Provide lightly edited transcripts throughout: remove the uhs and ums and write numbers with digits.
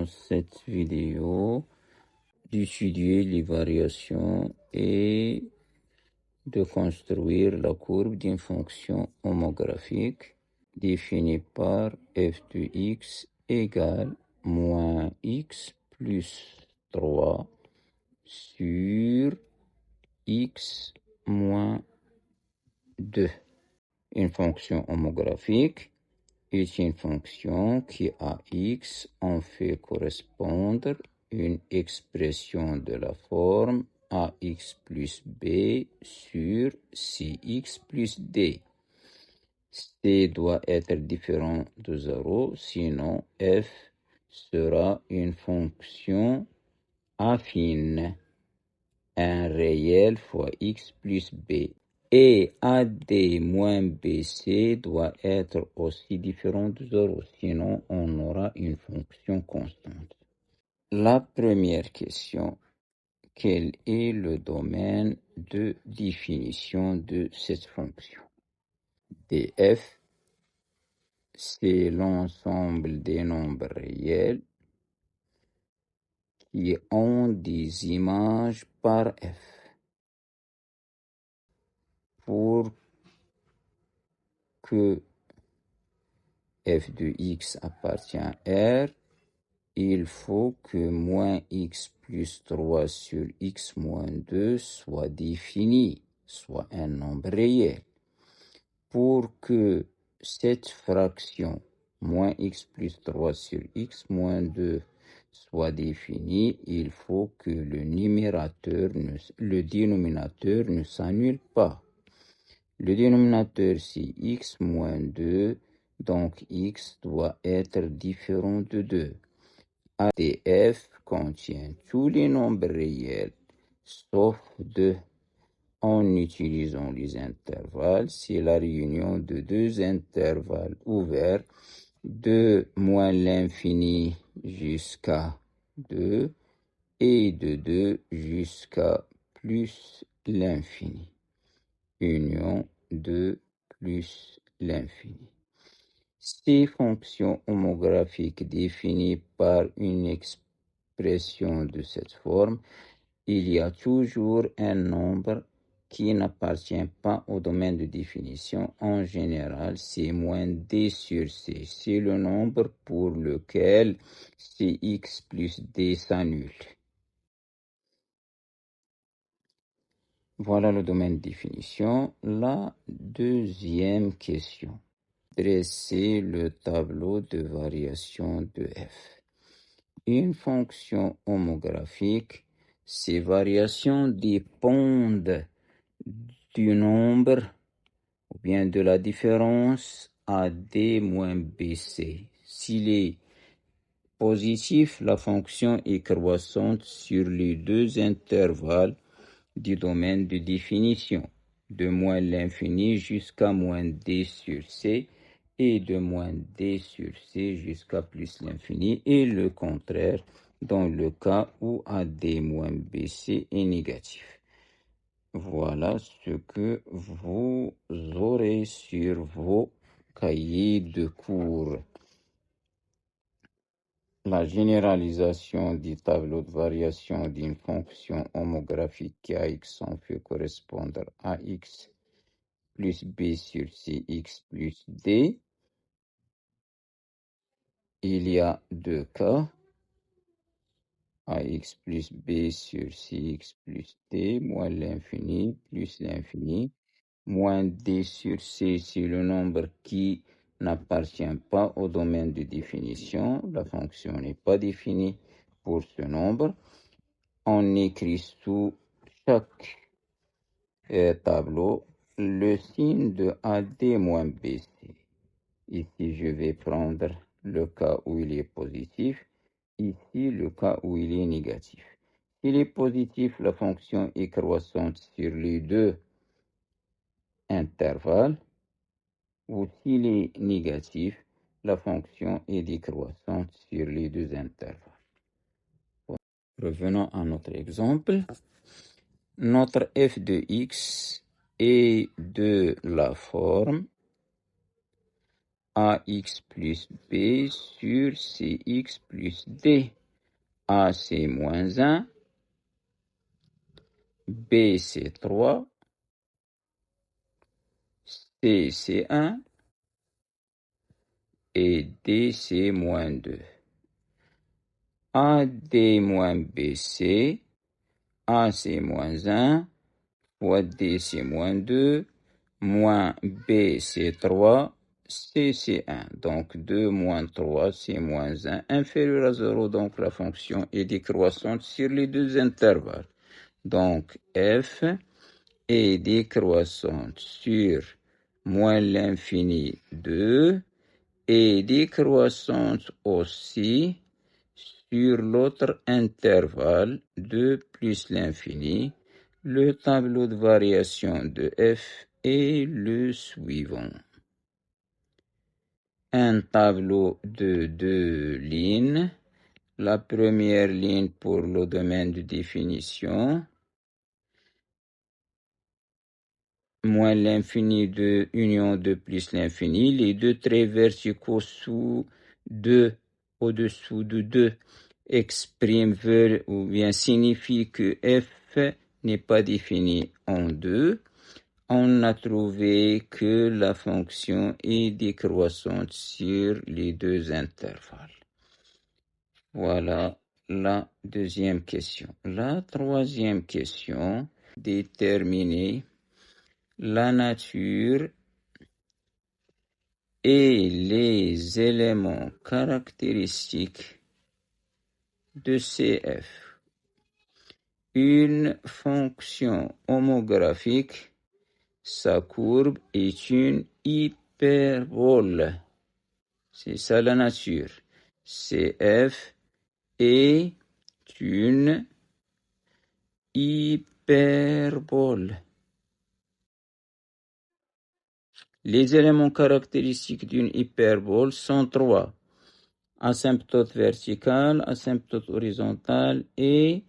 dans cette vidéo d'étudier les variations et de construire la courbe d'une fonction homographique définie par f de x égale moins x plus 3 sur x moins 2. Une fonction homographique est une fonction qui à x en fait correspondre une expression de la forme ax plus b sur cx plus d. C doit être différent de 0, sinon f sera une fonction affine, un réel fois x plus b. Et AD moins BC doit être aussi différent de 0, sinon on aura une fonction constante. La première question, quel est le domaine de définition de cette fonction? df, c'est l'ensemble des nombres réels qui ont des images par f. Pour que f de x appartient à R, il faut que moins x plus 3 sur x moins 2 soit défini, soit un nombre réel. Pour que cette fraction moins x plus 3 sur x moins 2 soit définie, il faut que le dénominateur ne s'annule pas. Le dénominateur c'est x moins 2, donc x doit être différent de 2. ADF contient tous les nombres réels sauf 2. En utilisant les intervalles, c'est la réunion de deux intervalles ouverts de moins l'infini jusqu'à 2 et de 2 jusqu'à plus l'infini. Union 2 plus l'infini. Ces fonctions homographiques définies par une expression de cette forme, il y a toujours un nombre qui n'appartient pas au domaine de définition. En général, c'est moins d sur c. C'est le nombre pour lequel cx plus d s'annule. Voilà le domaine de définition. La deuxième question. Dresser le tableau de variation de f. Une fonction homographique, ces variations dépendent du nombre ou bien de la différence AD moins BC. S'il est positif, la fonction est croissante sur les deux intervalles du domaine de définition, de moins l'infini jusqu'à moins d sur c et de moins d sur c jusqu'à plus l'infini, et le contraire dans le cas où AD moins BC est négatif. Voilà ce que vous aurez sur vos cahiers de cours. La généralisation du tableau de variation d'une fonction homographique qui à x en fait correspondre à x plus b sur cx plus d. Il y a deux cas, ax plus b sur cx plus d, moins l'infini plus l'infini, moins d sur c, c'est le nombre qui n'appartient pas au domaine de définition. La fonction n'est pas définie pour ce nombre. On écrit sous chaque tableau le signe de AD moins BC. Ici, je vais prendre le cas où il est positif. Ici, le cas où il est négatif. S'il est positif, la fonction est croissante sur les deux intervalles. Ou s'il est négatif, la fonction est décroissante sur les deux intervalles. Bon. Revenons à notre exemple. Notre f de x est de la forme AX plus B sur CX plus D. A, c'est moins 1. B, c'est 3. C, c'est 1. Et D, c'est moins 2. AD moins BC. A, c'est moins 1. Fois D, c'est moins 2. Moins B, c'est 3. C, c'est 1. Donc 2 moins 3, c'est moins 1. Inférieur à 0, donc la fonction est décroissante sur les deux intervalles. Donc f est décroissante sur moins l'infini 2 et décroissante aussi sur l'autre intervalle 2 plus l'infini. Le tableau de variation de f est le suivant. Un tableau de deux lignes. La première ligne pour le domaine de définition, moins l'infini de union 2 plus l'infini, les deux traits verticaux au-dessous de 2 expriment, veulent ou bien signifient que f n'est pas défini en 2. On a trouvé que la fonction est décroissante sur les deux intervalles. Voilà la deuxième question. La troisième question, déterminer la nature et les éléments caractéristiques de CF. Une fonction homographique, sa courbe est une hyperbole. C'est ça la nature. CF est une hyperbole. Les éléments caractéristiques d'une hyperbole sont trois. Asymptote verticale, asymptote horizontale et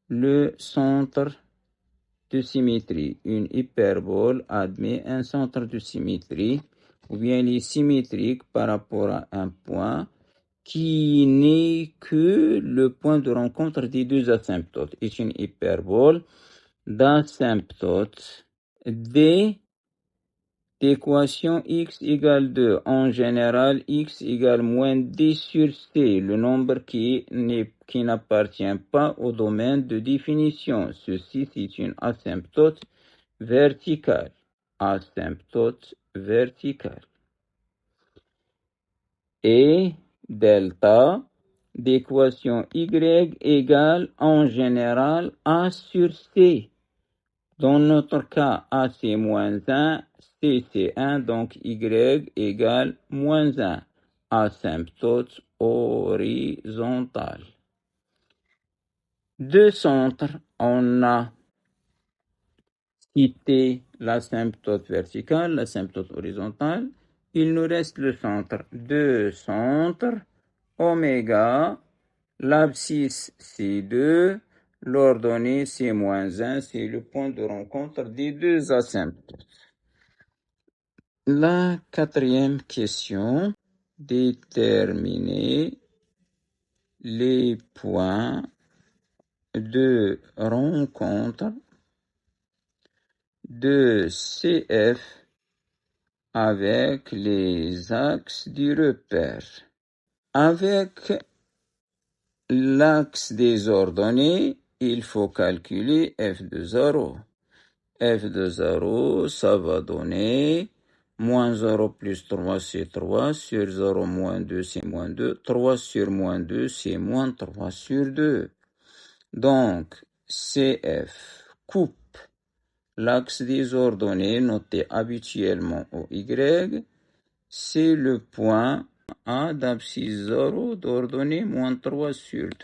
le centre de symétrie. Une hyperbole admet un centre de symétrie ou bien elle est symétrique par rapport à un point qui n'est que le point de rencontre des deux asymptotes. C'est une hyperbole d'asymptote d'équation x égale 2. En général, x égale moins d sur c, le nombre qui n'appartient pas au domaine de définition. Ceci, c'est une asymptote verticale. Asymptote verticale. Et delta d'équation y égale en général a sur c. Dans notre cas, a c'est moins 1, c c'est 1, donc y égale moins 1. Asymptote horizontale. Deux centres, on a cité l'asymptote verticale, l'asymptote horizontale. Il nous reste le centre. Deux centres, oméga, l'abscisse c'est 2, l'ordonnée c'est moins 1, c'est le point de rencontre des deux asymptotes. La quatrième question, déterminer les points de rencontre de CF avec les axes du repère. Avec l'axe des ordonnées, il faut calculer f de 0. F de 0, ça va donner moins 0 plus 3, c'est 3, sur 0 moins 2, c'est moins 2, 3 sur moins 2, c'est moins 3 sur 2. Donc, CF coupe l'axe des ordonnées noté habituellement au Y, c'est le point A d'abscisse 0 d'ordonnée moins 3 sur 2.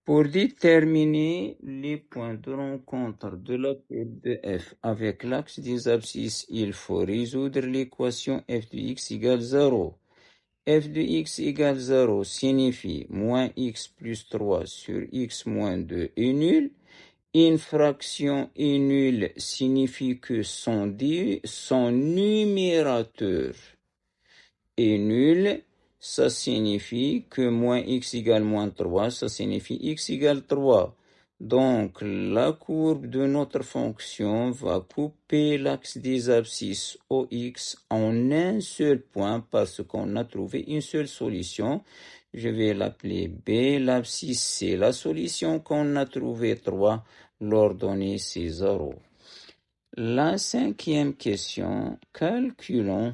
Pour déterminer les points de rencontre de la courbe de f avec l'axe des abscisses, il faut résoudre l'équation f de x égale 0. F de x égale 0 signifie moins x plus 3 sur x moins 2 est nul. Une fraction est nulle signifie que son numérateur est nul, ça signifie que moins x égale moins 3, ça signifie x égale 3. Donc, la courbe de notre fonction va couper l'axe des abscisses OX en un seul point parce qu'on a trouvé une seule solution. Je vais l'appeler B. L'abscisse, c'est la solution qu'on a trouvée 3. L'ordonnée, c'est 0. La cinquième question, calculer,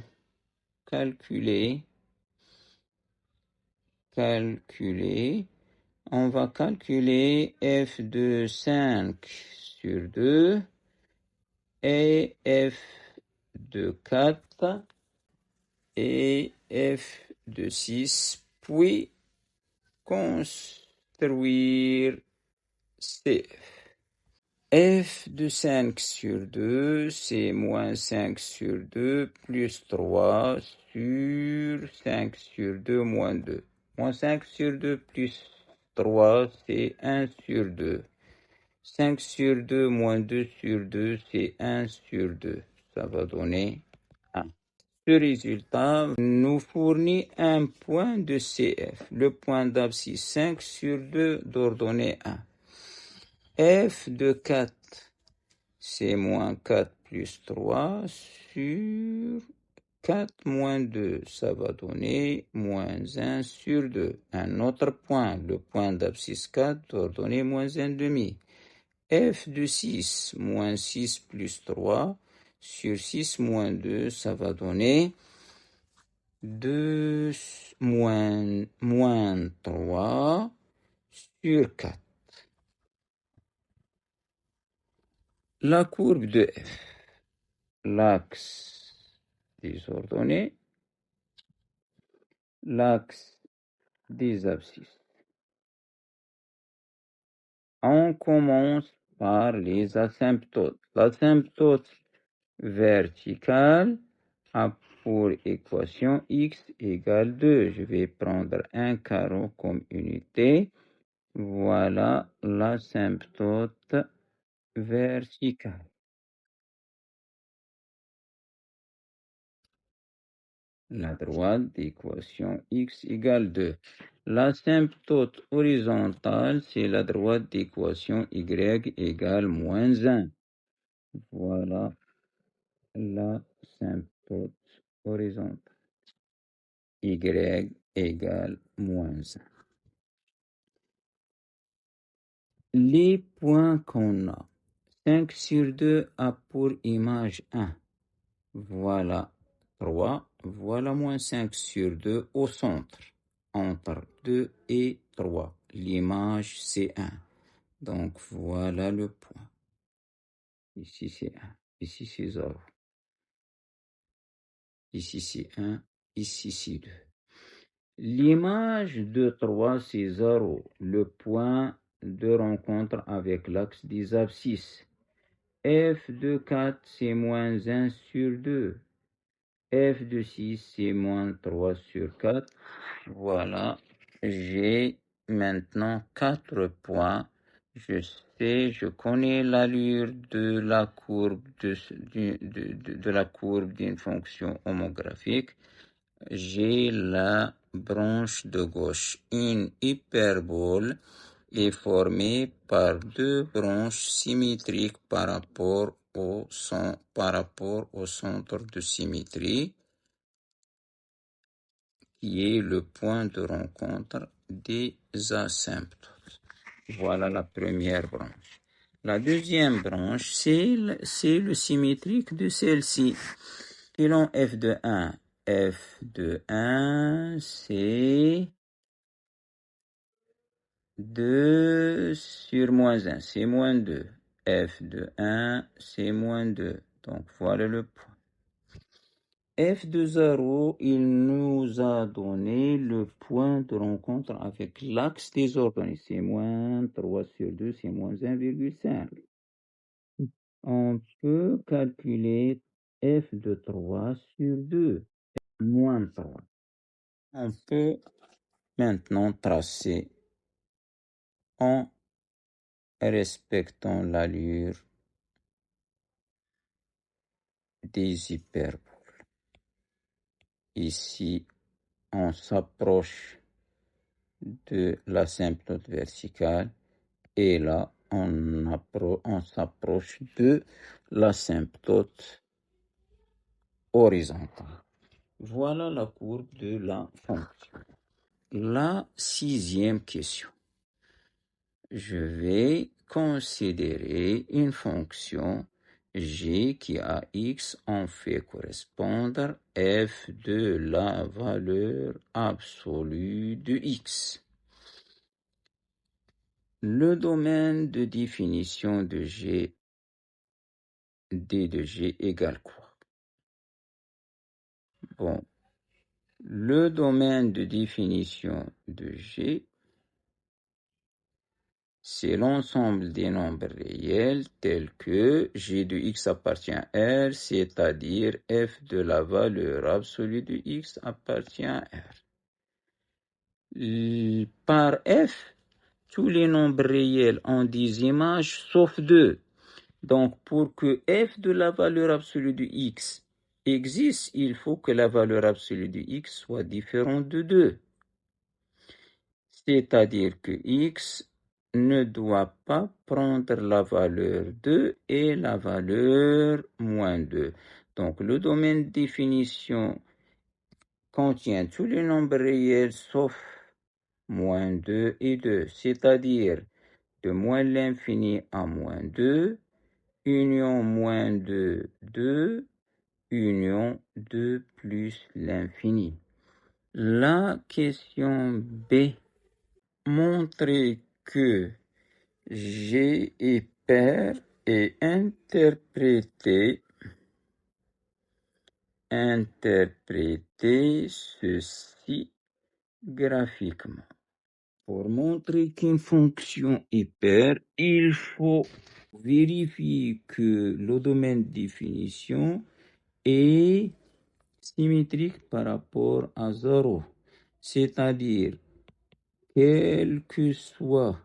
on va calculer f de 5 sur 2 et f de 4 et f de 6, puis construire CF. F de 5 sur 2, c'est moins 5 sur 2 plus 3 sur 5 sur 2 moins 2. Moins 5 sur 2 plus 3, c'est 1 sur 2. 5 sur 2 moins 2 sur 2, c'est 1 sur 2. Ça va donner 1. Ce résultat nous fournit un point de CF, le point d'abscisse 5 sur 2 d'ordonnée 1. F de 4, c'est moins 4 plus 3 sur 4 moins 2, ça va donner moins 1 sur 2. Un autre point, le point d'abscisse 4 d'ordonnée moins 1 demi. F de 6, moins 6 plus 3 sur 6 moins 2, ça va donner 2 moins 3 sur 4. La courbe de F, l'axe des ordonnées, l'axe des abscisses. On commence par les asymptotes. L'asymptote verticale a pour équation x égale 2. Je vais prendre un carreau comme unité. Voilà l'asymptote verticale. La droite d'équation x égale 2. L'asymptote horizontale, c'est la droite d'équation y égale moins 1. Voilà l'asymptote horizontale. Y égale moins 1. Les points qu'on a. 5 sur 2 a pour image 1. Voilà 3. Voilà moins 5 sur 2 au centre. Entre 2 et 3. L'image c'est 1. Donc voilà le point. Ici c'est 1. Ici c'est 0. Ici c'est 1. Ici c'est 2. L'image de 3, c'est 0, le point de rencontre avec l'axe des abscisses. F de 4, c'est moins 1 sur 2. F de 6, c'est moins 3 sur 4. Voilà, j'ai maintenant 4 points. Je connais l'allure de la courbe de la courbe d'une fonction homographique. J'ai la branche de gauche. Une hyperbole est formée par deux branches symétriques par rapport au centre de symétrie, qui est le point de rencontre des asymptotes. Voilà la première branche. La deuxième branche, c'est le symétrique de celle-ci. Pilon f de 1. F de 1, c'est 2 sur moins 1, c'est moins 2. F de 1, c'est moins 2. Donc voilà le point. F de 0, il nous a donné le point de rencontre avec l'axe des ordonnées. C'est moins 3 sur 2, c'est moins 1,5. On peut calculer f de 3 sur 2, moins 3. On peut maintenant tracer en respectant l'allure des hyperboles. Ici, on s'approche de l'asymptote verticale et là, on s'approche de l'asymptote horizontale. Voilà la courbe de la fonction. La sixième question. Je vais considérer une fonction g qui à x en fait correspondre f de la valeur absolue de x. Le domaine de définition de g, d de g égale quoi? Bon, le domaine de définition de g, c'est l'ensemble des nombres réels tels que g de x appartient à R, c'est-à-dire f de la valeur absolue de x appartient à R. Par f, tous les nombres réels ont des images sauf 2. Donc, pour que f de la valeur absolue de x existe, il faut que la valeur absolue de x soit différente de 2. C'est-à-dire que x ne doit pas prendre la valeur 2 et la valeur moins 2. Donc, le domaine de définition contient tous les nombres réels sauf moins 2 et 2, c'est-à-dire de moins l'infini à moins 2, union moins 2, 2, union 2 plus l'infini. La question B. Montrer que G est pair et interpréter ceci graphiquement. Pour montrer qu'une fonction est paire, il faut vérifier que le domaine de définition est symétrique par rapport à 0. C'est-à-dire, quel que soit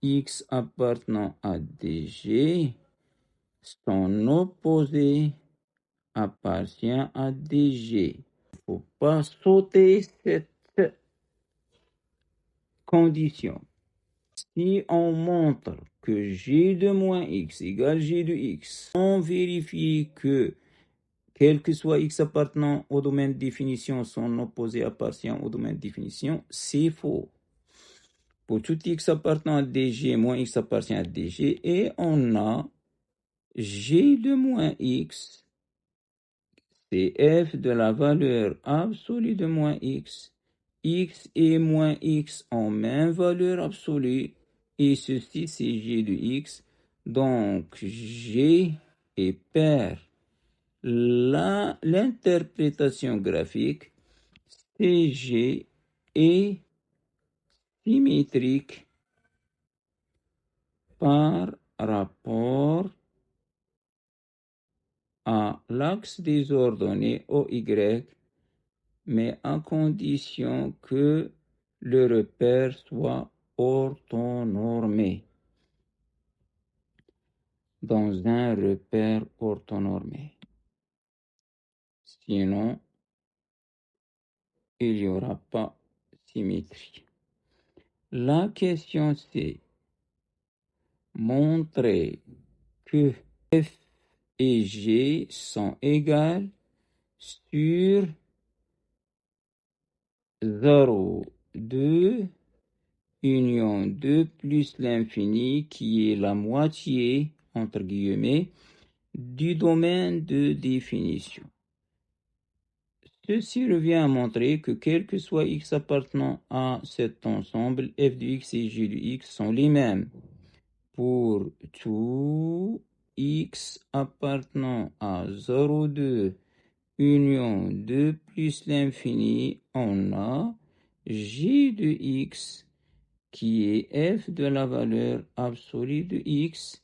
x appartenant à dg, son opposé appartient à dg. Il ne faut pas sauter cette condition. Si on montre que g de moins x égale g de x, on vérifie que quel que soit x appartenant au domaine de définition, son opposé appartient au domaine de définition, c'est faux. Pour tout x appartenant à dg, moins x appartient à dg, et on a g de moins x, c'est f de la valeur absolue de moins x. X et moins x ont même valeur absolue, et ceci c'est g de x, donc g est pair. L'interprétation graphique, c'est g est symétrique par rapport à l'axe des ordonnées OY, mais à condition que le repère soit orthonormé. Dans un repère orthonormé. Sinon, il n'y aura pas symétrie. La question c'est montrer que f et g sont égales sur 0, 2, union 2 plus l'infini qui est la moitié, entre guillemets, du domaine de définition. Ceci revient à montrer que quel que soit x appartenant à cet ensemble, f de x et g de x sont les mêmes. Pour tout x appartenant à 0, 2, union 2 plus l'infini, on a g de x qui est f de la valeur absolue de x,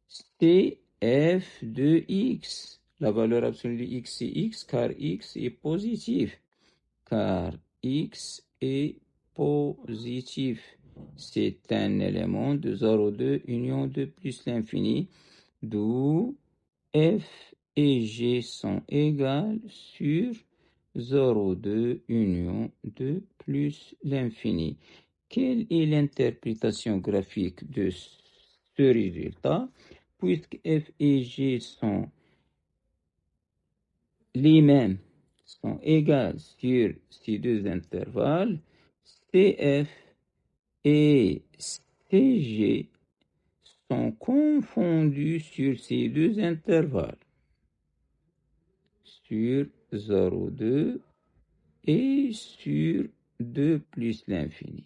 c'est f de x. La valeur absolue de x, c'est x, car x est positif. Car x est positif. C'est un élément de 0, 2, union 2 plus l'infini, d'où f et g sont égales sur 0,2 union 2 plus l'infini. Quelle est l'interprétation graphique de ce résultat? Puisque f et g sont les mêmes, sont égales sur ces deux intervalles, CF et CG sont confondus sur ces deux intervalles, sur 0,2 et sur 2 plus l'infini.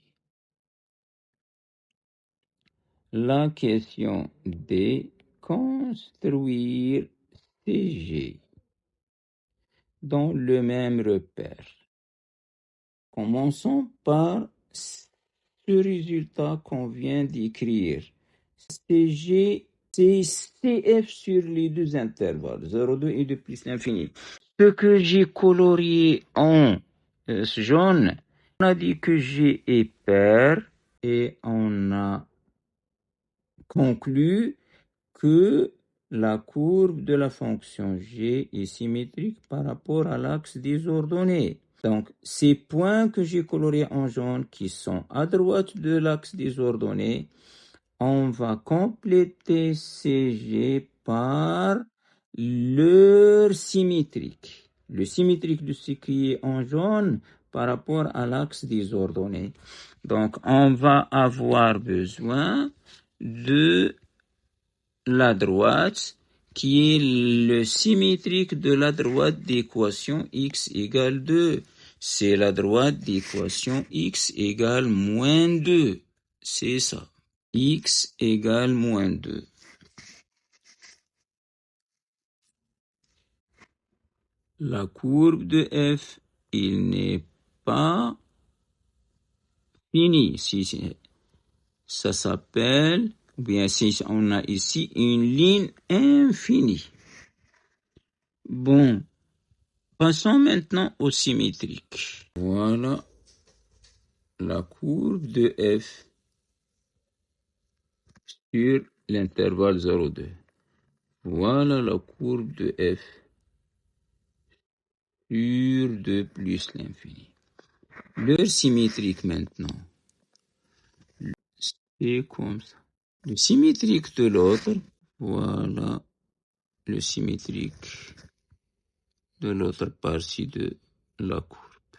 La question D, construire CG dans le même repère. Commençons par ce résultat qu'on vient d'écrire. CG, c'est CF sur les deux intervalles, 0,2 et 2 plus l'infini. Ce que j'ai colorié en jaune, on a dit que G est pair et on a conclu que la courbe de la fonction G est symétrique par rapport à l'axe des ordonnées. Donc, ces points que j'ai colorés en jaune qui sont à droite de l'axe des ordonnées, on va compléter CG par leur symétrique. Le symétrique de ce qui est en jaune par rapport à l'axe des ordonnées. Donc, on va avoir besoin de la droite qui est le symétrique de la droite d'équation x égale 2. C'est la droite d'équation x égale moins 2. C'est ça. X égale moins 2. La courbe de f, il n'est pas fini. Si ça s'appelle, ou bien si on a ici une ligne infinie. Bon, passons maintenant au symétrique. Voilà la courbe de f sur l'intervalle 0,2. Voilà la courbe de f sur 2 plus l'infini. Leur symétrique maintenant, c'est comme ça. Le symétrique de l'autre, voilà le symétrique de l'autre partie de la courbe.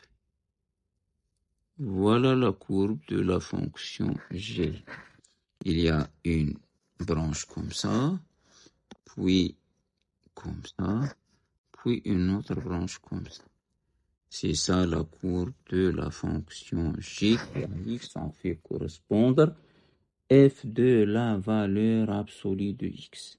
Voilà la courbe de la fonction g. Il y a une branche comme ça, puis comme ça, puis une autre branche comme ça. C'est ça la courbe de la fonction g qui à x en fait correspondre f de la valeur absolue de x.